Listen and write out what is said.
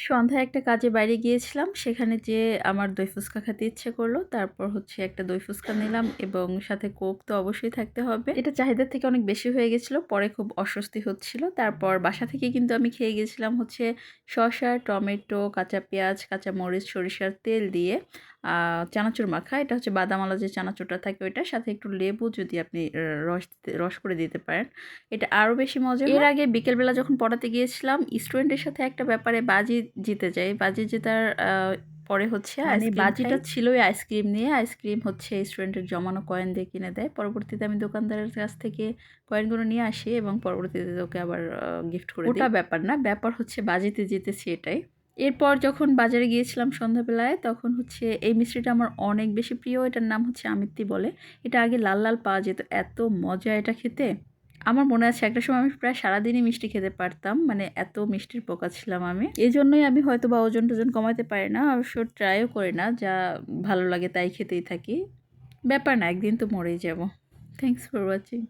সন্ধ্যায় একটা কাজে বাইরে গিয়েছিলাম। সেখানে যেয়ে আমার দই ফুচকা খেতে ইচ্ছে করলো। তারপর হচ্ছে একটা দই ফুচকা নিলাম এবং সাথে কোক তো অবশ্যই থাকতে হবে। এটা চাহিদার থেকে অনেক বেশি হয়ে গেছিল। পরে খুব অস্বস্তি হচ্ছিল। তারপর বাসা থেকে কিন্তু আমি খেয়ে গেছিলাম হচ্ছে শসা, টমেটো, কাঁচা পেঁয়াজ, কাঁচা মরিচ, সরিষার তেল দিয়ে চানাচুর মাখা। এটা হচ্ছে বাদামালা যে চানাচুরটা থাকে ওইটার সাথে একটু লেবু যদি আপনি রস করে দিতে পারেন। এটা আরও বেশি মজা হয়। এর আগে বিকেলবেলা যখন পড়াতে গিয়েছিলাম স্টুডেন্টের সাথে একটা ব্যাপারে বাজি জিতে যাই। বাজি জেতার পরে হচ্ছে মানে বাজিটা ছিলই আইসক্রিম নিয়ে। আইসক্রিম হচ্ছে স্টুডেন্টের জমানো কয়েন দিয়ে কিনে দেয়। পরবর্তীতে আমি দোকানদারের কাছ থেকে কয়েনগুলো নিয়ে আসি এবং পরবর্তীতে ওকে আবার গিফট করে দিই। ওটা ব্যাপার না, ব্যাপার হচ্ছে বাজিতে জিতেছি এটাই। এরপর যখন বাজারে গিয়েছিলাম সন্ধ্যাবেলায় তখন হচ্ছে এই মিষ্টিটা আমার অনেক বেশি প্রিয়। এটার নাম হচ্ছে আমিত্তি বলে। এটা আগে লাল লাল পাওয়া যেত, এত মজা এটা খেতে। আমার মনে আছে একটা সময় আমি প্রায় সারাদিনই মিষ্টি খেতে পারতাম, মানে এত মিষ্টির পোকা ছিলাম আমি। এই জন্যই আমি হয়তো বা ওজন টোজন কমাতে পারি না, অবশ্য ট্রাইও করি না, যা ভালো লাগে তাই খেতেই থাকি। ব্যাপার না, একদিন তো মরেই যাব। Thanks for watching.